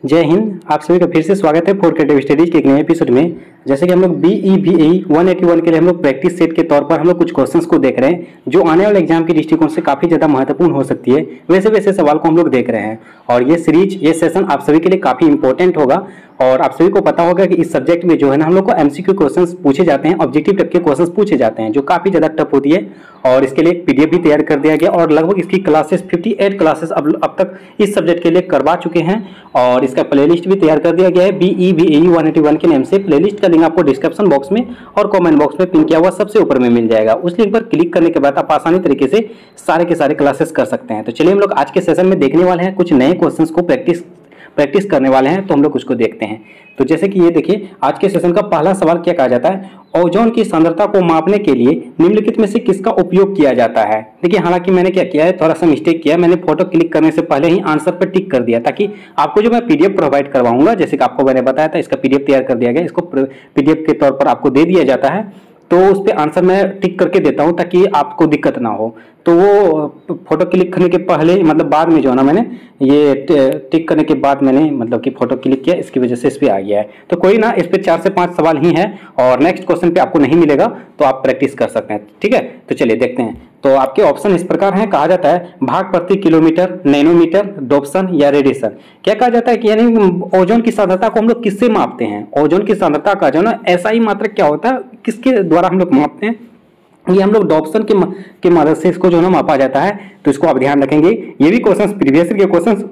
जय हिंद। आप सभी का फिर से स्वागत है फॉर क्रिएटिव स्टडीज के एक नए एपिसोड में। जैसे कि हम लोग BEVAE 181 के लिए हम लोग प्रैक्टिस सेट के तौर पर हम लोग कुछ क्वेश्चंस को देख रहे हैं जो आने वाले एग्जाम के दृष्टिकोण से काफ़ी ज़्यादा महत्वपूर्ण हो सकती है। वैसे वैसे सवाल को हम लोग देख रहे हैं और ये सीरीज ये सेशन आप सभी के लिए काफ़ी इंपॉर्टेंट होगा। और आप सभी को पता होगा कि इस सब्जेक्ट में जो है ना हम लोग को MCQ क्वेश्चंस पूछे जाते हैं, ऑब्जेक्टिव टाइप के क्वेश्चंस पूछे जाते हैं जो काफ़ी ज़्यादा टफ होती है। और इसके लिए एक PDF भी तैयार कर दिया गया और लगभग इसकी क्लासेस 58 क्लासेस अब तक इस सब्जेक्ट के लिए करवा चुके हैं और इसका प्लेलिस्ट भी तैयार कर दिया गया है BEVAE 181 के नेम से। प्लेलिस्ट का लिंक आपको डिस्क्रिप्शन बॉक्स में और कमेंट बॉक्स में पिन किया हुआ सबसे ऊपर में मिल जाएगा। उस लिंक पर क्लिक करने के बाद आप आसानी तरीके से सारे के सारे क्लासेस कर सकते हैं। तो चलिए हम लोग आज के सेशन में देखने वाले हैं, कुछ नए क्वेश्चंस को प्रैक्टिस करने वाले हैं। तो हम लोग उसको देखते हैं। तो जैसे कि ये देखिए, आज के सेशन का पहला सवाल क्या कहा जाता है, ओजोन की सांद्रता को मापने के लिए निम्नलिखित में से किसका उपयोग किया जाता है। देखिए, हालांकि मैंने क्या किया है, थोड़ा सा मिस्टेक किया, मैंने फोटो क्लिक करने से पहले ही आंसर पर टिक कर दिया ताकि आपको जो मैं PDF प्रोवाइड करवाऊंगा, जैसे कि आपको मैंने बताया था, इसका PDF तैयार कर दिया गया, इसको PDF के तौर पर आपको दे दिया जाता है। तो उस पर आंसर मैं टिक करके देता हूँ ताकि आपको दिक्कत ना हो। तो वो फोटो क्लिक करने के पहले मतलब बाद में जो है ना, मैंने ये टिक करने के बाद मैंने मतलब कि फोटो क्लिक किया, इसकी वजह से इस पर आ गया है। तो कोई ना, इस पे 4 से 5 सवाल ही है और नेक्स्ट क्वेश्चन पे आपको नहीं मिलेगा, तो आप प्रैक्टिस कर सकते हैं। ठीक है, तो चलिए देखते हैं। तो आपके ऑप्शन इस प्रकार हैं। कहा जाता है भाग प्रति किलोमीटर, नैनोमीटर, डॉप्सन या रेडिएशन। क्या कहा जाता है कि यानी ओजोन की सांद्रता को हम लोग किससे मापते हैं। ओजोन की सांद्रता का जो ना SI मात्रक क्या होता है, किसके द्वारा हम लोग मापते हैं, ये हम लोग डॉप्सन के मदद से इसको जो है ना मापा जाता है। तो इसको आप ध्यान रखेंगे। ये भी क्वेश्चंस प्रीवियस के क्वेश्चंस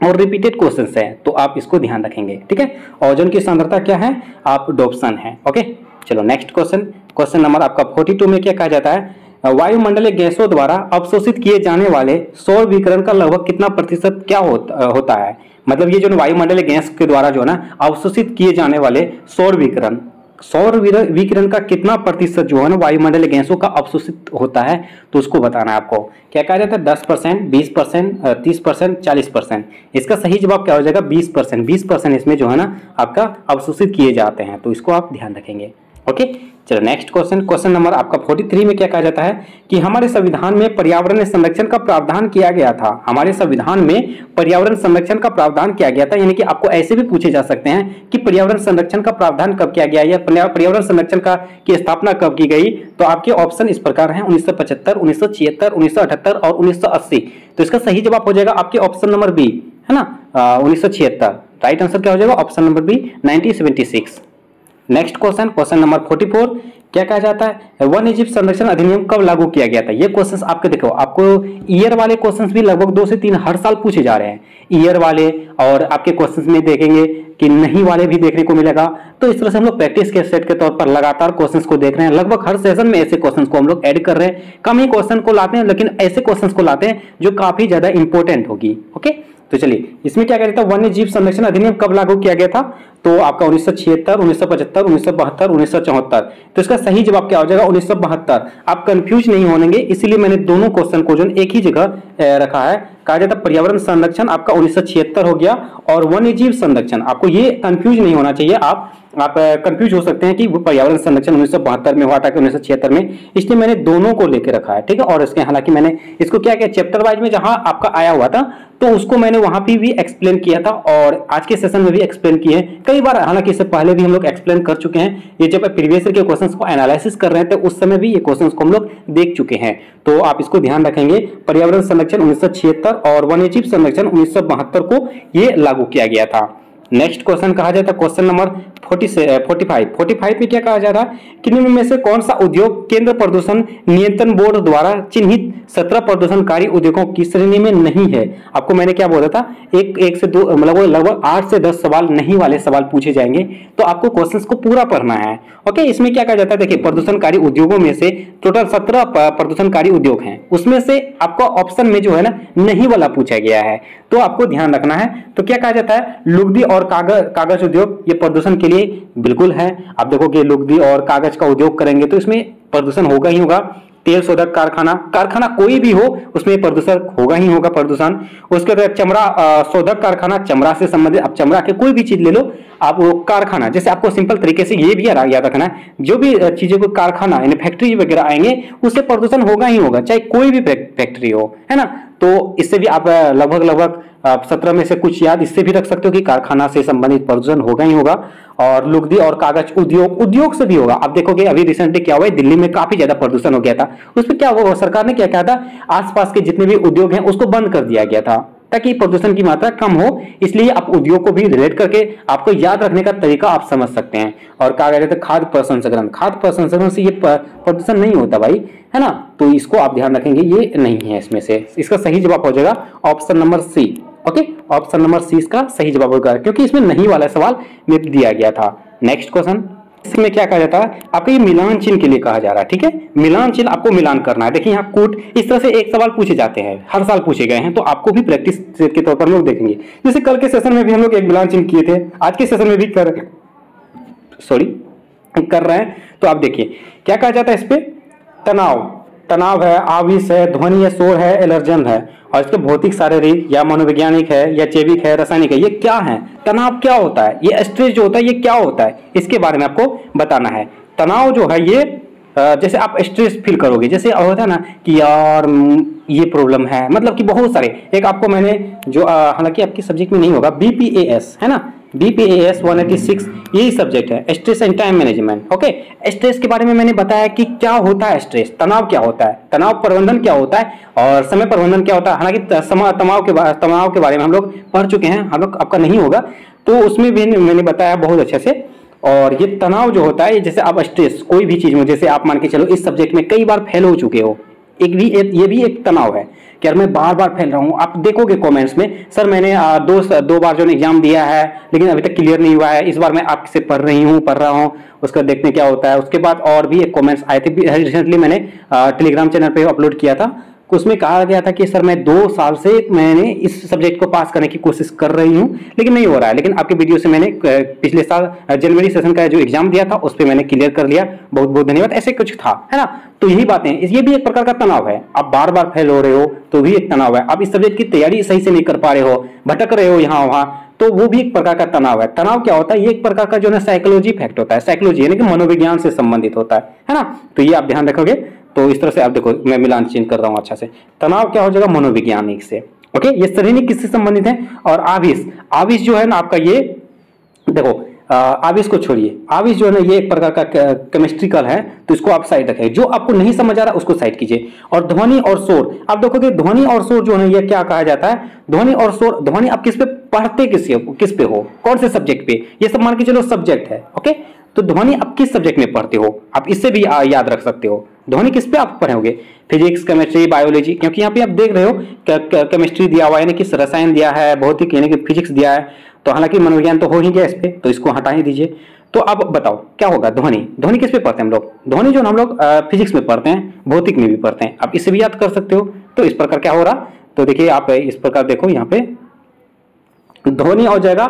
और रिपीटेड क्वेश्चंस हैं, तो आप इसको ध्यान रखेंगे। ठीक है, ओजोन की सांद्रता क्या है, आप डॉप्सन है। ओके, चलो नेक्स्ट क्वेश्चन नंबर आपका 42 में क्या कहा जाता है, वायुमंडलीय गैसों द्वारा अवशोषित किए जाने वाले सौर विकिरण का लगभग कितना प्रतिशत क्या होता है। मतलब ये जो वायुमंडलीय गैस के द्वारा जो है ना अवशोषित किए जाने वाले सौर विकिरण का कितना प्रतिशत जो है ना वायुमंडलीय गैसों का अवशोषित होता है, तो उसको बताना है आपको। क्या कहा जाता है, 10%, 20%, 30%, 40%। इसका सही जवाब क्या हो जाएगा, 20%। 20% इसमें जो है ना आपका अवशोषित किए जाते हैं, तो इसको आप ध्यान रखेंगे। ओके, चलो नेक्स्ट क्वेश्चन नंबर आपका 43 में क्या कहा जाता है कि हमारे संविधान में पर्यावरण संरक्षण का प्रावधान किया गया था। हमारे संविधान में पर्यावरण संरक्षण का प्रावधान किया गया था, यानी कि आपको ऐसे भी पूछे जा सकते हैं कि पर्यावरण संरक्षण का प्रावधान कब किया गया या पर्यावरण संरक्षण की स्थापना कब की गई। तो आपके ऑप्शन इस प्रकार हैं, 1975, 1976, 1978 और 1980। तो इसका सही जवाब हो जाएगा आपके ऑप्शन नंबर बी, है ना, 1976। राइट आंसर क्या हो जाएगा, option number B, 1976। Next question number 44, क्या कहा जाता है, वन्यजीव संरक्षण अधिनियम कब लागू किया गया था। ये क्वेश्चंस आपके देखो, आपको ईयर वाले क्वेश्चंस भी लगभग 2 से 3 हर साल पूछे जा रहे हैं, ईयर वाले, और आपके क्वेश्चंस में देखेंगे कि नहीं वाले भी देखने को मिलेगा। तो इस तरह से हम लोग प्रैक्टिस के सेट के तौर पर लगातार क्वेश्चंस को देख रहे हैं। लगभग हर सेशन में ऐसे क्वेश्चंस को हम लोग ऐड कर रहे हैं। कम ही क्वेश्चन को लाते हैं, लेकिन ऐसे क्वेश्चंस को लाते हैं जो काफी ज्यादा इंपॉर्टेंट होगी। ओके, तो चलिए इसमें क्या कहता है, वन्य जीव संरक्षण अधिनियम कब लागू किया गया था, तो आपका 1976, 1975, 1972, 1974। तो इसका सही जवाब क्या हो जाएगा, 1972। आप कंफ्यूज नहीं होंगे, इसीलिए मैंने दोनों क्वेश्चन को जो एक ही जगह रखा है। कहा जाता है पर्यावरण संरक्षण आपका 1976 हो गया और वन्यजीव संरक्षण, आपको ये कंफ्यूज नहीं होना चाहिए। आप कंफ्यूज हो सकते हैं कि वो पर्यावरण संरक्षण 1972 में हुआ था कि 1976 में, इसलिए मैंने दोनों को लेकर रखा है। ठीक है, और इसके हालांकि मैंने इसको क्या किया, चैप्टर वाइज में जहां आपका आया हुआ था तो उसको मैंने वहां पे भी एक्सप्लेन किया था और आज के सेशन में भी एक्सप्लेन किए हैं कई बार। हालांकि इससे पहले भी हम लोग एक्सप्लेन कर चुके हैं। ये जब प्रीवियस ईयर के क्वेश्चंस को एनालिसिस कर रहे थे उस समय भी ये क्वेश्चंस को हम लोग देख चुके हैं। तो आप इसको ध्यान रखेंगे, पर्यावरण संरक्षण 1976 और वन्यजीव संरक्षण 1972 को ये लागू किया गया था। नेक्स्ट क्वेश्चन कहा जाता है क्वेश्चन नंबर 45 में क्या कहा जा रहा है कि निम्न में से कौन सा उद्योग केंद्र प्रदूषण नियंत्रण बोर्ड द्वारा चिन्हित 17 प्रदूषणकारी उद्योगों की श्रेणी में नहीं है। आपको मैंने क्या बोला था, एक से दो मतलब लगभग 8 से 10 सवाल नहीं वाले सवाल पूछे जाएंगे, तो आपको क्वेश्चंस को पूरा पढ़ना है। ओके, इसमें क्या कहा जाता है, देखिए प्रदूषणकारी उद्योगों में से टोटल 17 प्रदूषणकारी उद्योग हैं, उसमें से आपको ऑप्शन में जो है ना नहीं वाला पूछा गया है, तो आपको ध्यान रखना है। तो क्या कहा जाता है, लुगदी और कागज उद्योग ये प्रदूषण के लिए बिल्कुल है। आप देखोगे लुगदी और कागज का उद्योग करेंगे तो इसमें प्रदूषण होगा ही होगा। तेल शोधक कारखाना कोई भी हो उसमें प्रदूषण होगा ही होगा प्रदूषण। उसके बाद चमड़ा शोधक कारखाना, चमड़ा से संबंधित, आप चमड़ा के कोई भी चीज ले लो, आप वो कारखाना, जैसे आपको सिंपल तरीके से ये भी याद रखना है, जो भी चीजों को कारखाना यानी फैक्ट्री वगैरह आएंगे उससे प्रदूषण होगा ही होगा, चाहे कोई भी फैक्ट्री हो, है ना। तो इससे भी आप लगभग 17 में से कुछ याद इससे भी रख सकते हो कि कारखाना से संबंधित प्रदूषण होगा ही होगा, और लुगदी और कागज उद्योग से भी होगा। आप देखोगे अभी रिसेंटली क्या हुआ है, दिल्ली में काफी ज्यादा प्रदूषण हो गया था, उसमें क्या हुआ, सरकार ने क्या कहा था, आसपास के जितने भी उद्योग हैं उसको बंद कर दिया गया था ताकि प्रदूषण की मात्रा कम हो। इसलिए आप उद्योग को भी रिलेट करके आपको याद रखने का तरीका आप समझ सकते हैं। और कहा गया था खाद्य प्रसंस्करण से ये प्रदूषण नहीं होता भाई, है ना, तो इसको आप ध्यान रखेंगे, ये नहीं है इसमें से। इसका सही जवाब हो जाएगा option number C. Okay, option number C इसका सही जवाब होगा, क्योंकि इसमें नहीं वाला सवाल में दिया गया था। नेक्स्ट क्वेश्चन, इसमें क्या कहा जाता है, आपको ये मिलान चिन्ह के लिए कहा जा रहा है। ठीक है, मिलान चिन्ह आपको मिलान करना है। देखिए यहाँ कूट, इस तरह से एक सवाल पूछे जाते हैं, हर साल पूछे गए हैं, तो आपको भी प्रैक्टिस के तौर पर लोग देखेंगे। जैसे कल के सेशन में भी हम लोग एक मिलान चिन्ह किए थे, आज के सेशन में भी कर रहे हैं। तो आप देखिए क्या कहा जाता है इस पे, तनाव है, आवेश है, ध्वनि है, शोर है, एलर्जन है, और इसके भौतिक, शारीरिक या मनोवैज्ञानिक है या जैविक है, रासायनिक है, ये क्या है, तनाव क्या होता है, ये स्ट्रेस जो होता है ये क्या होता है, इसके बारे में आपको बताना है। तनाव जो है ये जैसे आप स्ट्रेस फील करोगे, जैसे होता है ना कि यार ये प्रॉब्लम है, मतलब कि बहुत सारे, एक आपको मैंने जो हालांकि आपके सब्जेक्ट में नहीं होगा, BPAS है ना, BPAS 186 यही सब्जेक्ट है, stress and time management. Okay, stress के बारे में मैंने बताया कि क्या होता है स्ट्रेस, तनाव क्या होता है, तनाव प्रबंधन क्या होता है, और समय प्रबंधन क्या होता है। हालांकि तनाव के बारे में हम लोग पढ़ चुके हैं, हम लोग आपका नहीं होगा, तो उसमें भी मैंने बताया बहुत अच्छे से। और ये तनाव जो होता है, जैसे आप स्ट्रेस कोई भी चीज में, जैसे आप मान के चलो इस सब्जेक्ट में कई बार फेल हो चुके हो, ये भी एक तनाव है कि यार मैं बार बार फेल रहा हूँ। आप देखोगे कमेंट्स में, सर मैंने दो बार जो एग्जाम दिया है लेकिन अभी तक क्लियर नहीं हुआ है, इस बार मैं आपसे पढ़ रहा हूँ, उसका देखते क्या होता है। उसके बाद और भी एक कमेंट्स आए थे, रिसेंटली मैंने टेलीग्राम चैनल पे अपलोड किया था, उसमें कहा गया था कि सर मैं 2 साल से मैंने इस सब्जेक्ट को पास करने की कोशिश कर रही हूं लेकिन नहीं हो रहा है, लेकिन आपके वीडियो से मैंने पिछले साल जनवरी सेशन का जो एग्जाम दिया था उस पर मैंने क्लियर कर लिया, बहुत बहुत धन्यवाद, ऐसे कुछ था, है ना। तो यही बातें, ये भी एक प्रकार का तनाव है, आप बार बार फेल हो रहे हो तो भी एक तनाव है, आप इस सब्जेक्ट की तैयारी सही से नहीं कर पा रहे हो, भटक रहे हो यहाँ वहां, तो वो भी एक प्रकार का तनाव है। तनाव क्या होता है, ये एक प्रकार का जो है साइकोलॉजी इफेक्ट होता है, साइकोलॉजी यानी कि मनोविज्ञान से संबंधित होता है ना। तो ये आप ध्यान रखोगे, तो इस तरह से आप देखो, मैं मिलान चिन्ह कर रहा हूं अच्छा से। तनाव क्या हो जाएगा, मनोविज्ञानिक से। ओके, ये शारीरिक किससे संबंधित है, और आवेश जो है ना आपका, ये देखो आवेश को छोड़िए, आवेश जो है ना ये एक प्रकार का केमिस्ट्रिकल है, तो इसको आप साइड रखें, जो आपको नहीं समझ आ रहा उसको साइड कीजिए। और ध्वनि और शोर, आप देखोगे ध्वनि और शोर जो है ये क्या कहा जाता है, ध्वनि और शोर, ध्वनि आप किस पे पढ़ते, किस पे हो, कौन से सब्जेक्ट पे, ये सब मान के चलो सब्जेक्ट है। ओके, तो ध्वनि आप किस सब्जेक्ट में पढ़ते हो, आप इससे भी याद रख सकते हो, ध्वनि किस पे आप पढ़ोगे, फिजिक्स, केमिस्ट्री, बायोलॉजी, क्योंकि यहाँ पे आप देख रहे हो केमिस्ट्री दिया हुआ है, यानी कि रसायन दिया है, भौतिक यानी कि फिजिक्स दिया है, तो हालांकि मनोविज्ञान तो हो ही गया इस पे, तो इसको हटा ही दीजिए। तो अब बताओ क्या होगा, ध्वनि किस पे पढ़ते हैं हम लोग, ध्वनि जो हम लोग फिजिक्स में पढ़ते हैं, भौतिक में भी पढ़ते हैं, आप इससे भी याद कर सकते हो। तो इस प्रकार क्या हो रहा, तो देखिए आप इस प्रकार देखो, यहाँ पे ध्वनि हो जाएगा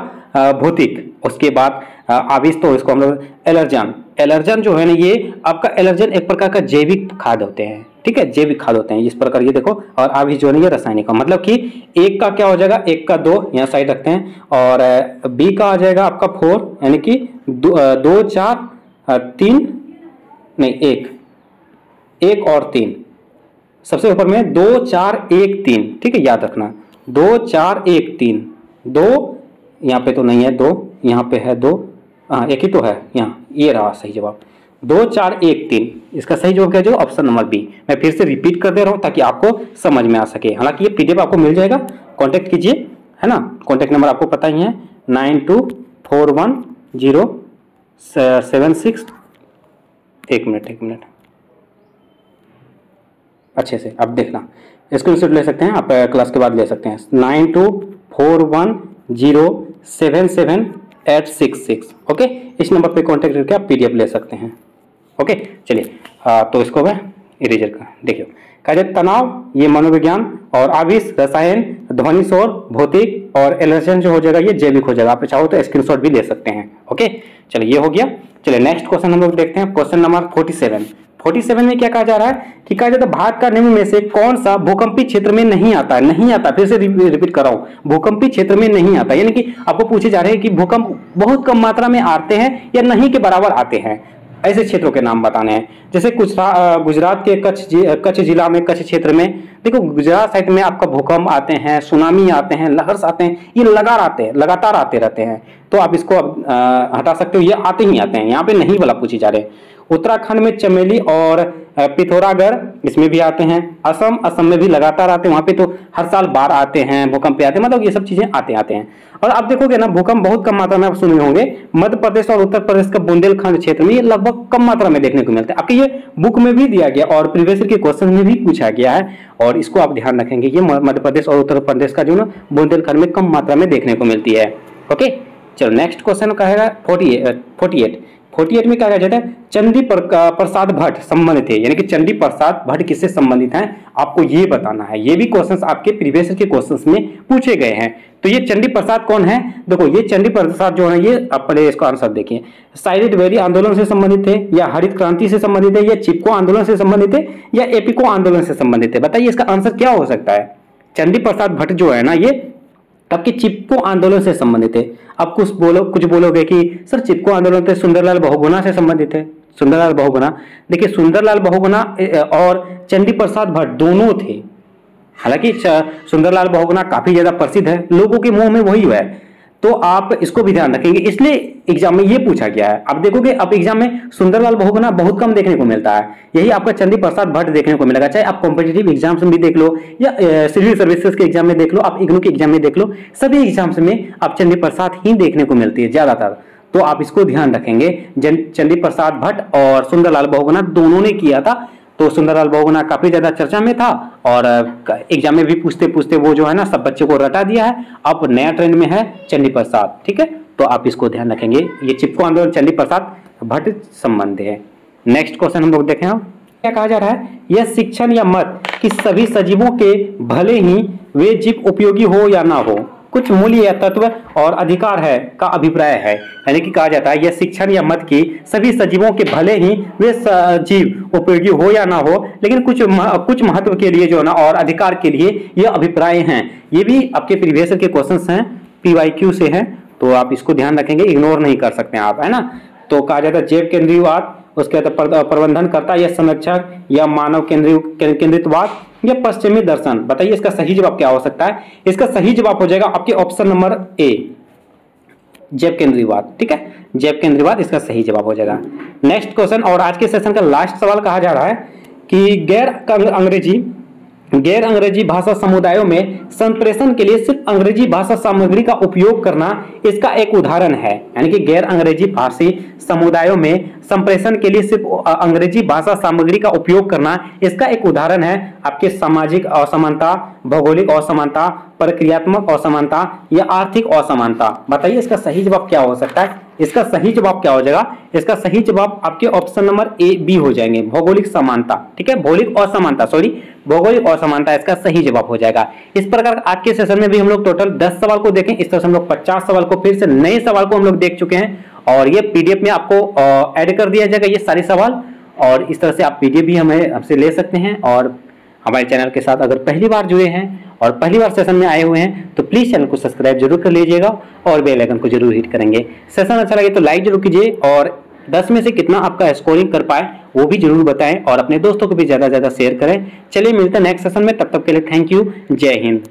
भौतिक, उसके बाद आवेश, तो इसको हम लोग एलर्जन जो है ना, ये आपका एलर्जन एक प्रकार का जैविक खाद होते हैं, ठीक है, जैविक खाद होते हैं इस प्रकार, ये देखो। और आवेश जो है ये रासायनिक, मतलब कि एक का क्या हो जाएगा, एक का 2 यहाँ साइड रखते हैं, और बी का आ जाएगा आपका 4, यानी कि 2 4 3 नहीं 1 और 3, सबसे ऊपर में 2 4 1 3, ठीक है, याद रखना 2 4 1 3, 2 यहाँ पे तो नहीं है, 2 यहाँ पे है, 2 हाँ एक ही तो है यहाँ, ये रहा सही जवाब, 2 4 1 3, इसका सही जवाब क्या है, जो ऑप्शन नंबर बी। मैं फिर से रिपीट कर दे रहा हूँ ताकि आपको समझ में आ सके। हालांकि ये पीडीएफ आपको मिल जाएगा, कांटेक्ट कीजिए, है ना, कांटेक्ट नंबर आपको पता ही है 92410761 एक मिनट अच्छे से आप देखना, स्क्रीनशॉट ले सकते हैं आप, क्लास के बाद ले सकते हैं, 9241077866। ओके, इस नंबर पे कांटेक्ट करके आप पीडीएफ ले सकते हैं। ओके, चलिए तो इसको मैं इरेजर का देखियो, कहा तनाव ये मनोविज्ञान, और आवेश रसायन, ध्वनि शोर भौतिक, और एलर्जन जो हो जाएगा ये जैविक हो जाएगा। आप चाहो तो स्क्रीनशॉट भी ले सकते हैं। ओके, चलिए ये हो गया। चलिए नेक्स्ट क्वेश्चन हम लोग देखते हैं, क्वेश्चन नंबर 47 में क्या कहा जा रहा है कि कहा जाता है भारत का निम्न में से कौन सा भूकंपीय क्षेत्र में नहीं आता, फिर से रिपीट कर रहा हूं, भूकंपीय क्षेत्र में नहीं आता, यानी कि आपको पूछे जा रहे हैं कि भूकंप बहुत कम मात्रा में आते हैं या नहीं के बराबर आते हैं। ऐसे क्षेत्रों के नाम बताने हैं। जैसे कुछ गुजरात के कच्छ जिला में, कच्छ क्षेत्र में देखो, गुजरात साइड में आपका भूकंप आते हैं, सुनामी आते हैं, लहर्स आते हैं, ये लगातार आते रहते हैं। तो आप इसको हटा सकते हो, ये आते ही आते हैं, यहाँ पे नहीं वाला पूछी जा रहे। उत्तराखंड में चमेली और पिथौरागढ़ इसमें भी आते हैं। असम में भी लगातार आते हैं, वहां पे तो हर साल बाढ़ आते हैं, भूकंप आते हैं, मतलब ये सब चीजें आते हैं। और आप देखोगे ना, भूकंप बहुत कम मात्रा में आप सुने होंगे। मध्य प्रदेश और उत्तर प्रदेश का बुंदेलखंड क्षेत्र में ये लगभग कम मात्रा में देखने को मिलते हैं। आपके ये बुक में भी दिया गया और प्रीवियस ईयर के क्वेश्चन में भी पूछा गया है, और इसको आप ध्यान रखेंगे। ये मध्य प्रदेश और उत्तर प्रदेश का जो ना बुंदेलखंड में कम मात्रा में देखने को मिलती है। ओके, चलो नेक्स्ट क्वेश्चन कहेगा 48 में क्या कहा जाता है? चंडी प्रसाद भट्ट संबंधित है, यानी कि चंडी प्रसाद भट्ट किससे संबंधित हैं, आपको ये बताना है। ये भी क्वेश्चंस आपके प्रीवियस के क्वेश्चंस में पूछे गए हैं। तो ये चंडी प्रसाद कौन है? देखो, ये चंडी प्रसाद जो है, ये आप पहले इसका आंसर देखिए। साइलेंट वैली आंदोलन से संबंधित है, या हरित क्रांति से संबंधित है, या चिपको आंदोलन से संबंधित है, या एपिको आंदोलन से संबंधित है? बताइए इसका आंसर क्या हो सकता है। चंडी प्रसाद भट्ट जो है ना, ये आपके चिपको आंदोलन से संबंधित है। अब कुछ बोलोगे कि सर चिपको आंदोलन तो सुंदरलाल बहुगुणा से संबंधित है। सुंदरलाल बहुगुणा, देखिए सुंदरलाल बहुगुणा और चंडी प्रसाद भट्ट दोनों थे। हालांकि सुंदरलाल बहुगुणा काफी ज्यादा प्रसिद्ध है, लोगों के मुंह में वही है, तो आप इसको भी ध्यान रखेंगे, इसलिए एग्जाम में ये पूछा गया है। अब देखोगे, अब एग्जाम में सुंदरलाल बहुगुणा बहुत कम देखने को मिलता है, यही आपका चंडी प्रसाद भट्ट देखने को मिलेगा। चाहे आप कॉम्पिटिटिव एग्जाम्स में भी देख लो, या सिविल सर्विसेज के एग्जाम में देख लो, आप इग्नू के एग्जाम में देख लो, सभी एग्जाम्स में आप चंडी प्रसाद ही देखने को मिलती है ज्यादातर। तो आप इसको ध्यान रखेंगे, चंडी प्रसाद भट्ट और सुंदरलाल बहुगुणा दोनों ने किया था। तो सुंदरलाल बहुगुणा काफी ज्यादा चर्चा में था, और एग्जाम में भी पूछते पूछते वो जो है ना, सब बच्चों को रटा दिया है। अब नया ट्रेंड में है चंडी प्रसाद, ठीक है, तो आप इसको ध्यान रखेंगे। ये चिपको आंदोलन चंडी प्रसाद भट्ट संबंध है। नेक्स्ट क्वेश्चन हम लोग देखें, हम क्या कहा जा रहा है? यह शिक्षण या मत कि सभी सजीवों के भले ही वे जीव उपयोगी हो या ना हो, कुछ मूल्य या तत्व और अधिकार है का अभिप्राय है। यानी कि कहा जाता है, यह शिक्षण या मत की सभी सजीवों के भले ही वे जीव उपयोगी हो या ना हो, लेकिन कुछ महत्व के लिए जो है ना, और अधिकार के लिए यह अभिप्राय हैं। ये भी आपके प्रीवियस के क्वेश्चंस हैं, PYQ से हैं, तो आप इसको ध्यान रखेंगे, इग्नोर नहीं कर सकते आप, है ना। तो कहा जाता है जैव केंद्रीयवाद, उसके बाद प्रबंधनकर्ता या संरक्षक, या मानव केंद्रितवाद, या पश्चिमी दर्शन। बताइए इसका सही जवाब क्या हो सकता है? इसका सही जवाब हो जाएगा आपके ऑप्शन नंबर ए, जैव केंद्रीयवाद। ठीक है, जैव केंद्रीयवाद इसका सही जवाब हो जाएगा। नेक्स्ट क्वेश्चन और आज के सेशन का लास्ट सवाल कहा जा रहा है कि गैर अंग्रेजी भाषा समुदायों में संप्रेषण के लिए सिर्फ अंग्रेजी भाषा सामग्री का उपयोग करना इसका एक उदाहरण है। यानी कि गैर अंग्रेजी भाषी समुदायों में संप्रेषण के लिए सिर्फ अंग्रेजी भाषा सामग्री का उपयोग करना इसका एक उदाहरण है आपके सामाजिक असमानता, भौगोलिक असमानता, प्रक्रियात्मक असमानता या आर्थिक असमानता। बताइए इसका सही जवाब क्या हो सकता है? इसका सही जवाब क्या हो जाएगा? इसका सही जवाब आपके ऑप्शन नंबर ए बी हो जाएंगे, भौगोलिक समानता। ठीक है, भौगोलिक असमानता, भौगोलिक असमानता इसका सही जवाब हो जाएगा। इस प्रकार आज के सेशन में भी हम लोग टोटल 10 सवाल को देखें, इस तरह से हम लोग 50 सवाल को फिर से नए सवाल को हम लोग देख चुके हैं, और ये पीडीएफ में आपको ऐड कर दिया जाएगा ये सारे सवाल, और इस तरह से आप पीडीएफ भी हमसे ले सकते हैं। और हमारे चैनल के साथ अगर पहली बार जुड़े हैं और पहली बार सेशन में आए हुए हैं तो प्लीज चैनल को सब्सक्राइब जरूर कर लीजिएगा और बेल आइकन को जरूर हिट करेंगे। सेशन अच्छा लगे तो लाइक जरूर कीजिए, और 10 में से कितना आपका स्कोरिंग कर पाए वो भी जरूर बताएं, और अपने दोस्तों को भी ज्यादा से ज्यादा शेयर करें। चलिए मिलते हैं नेक्स्ट सेशन में, तब तक के लिए थैंक यू, जय हिंद।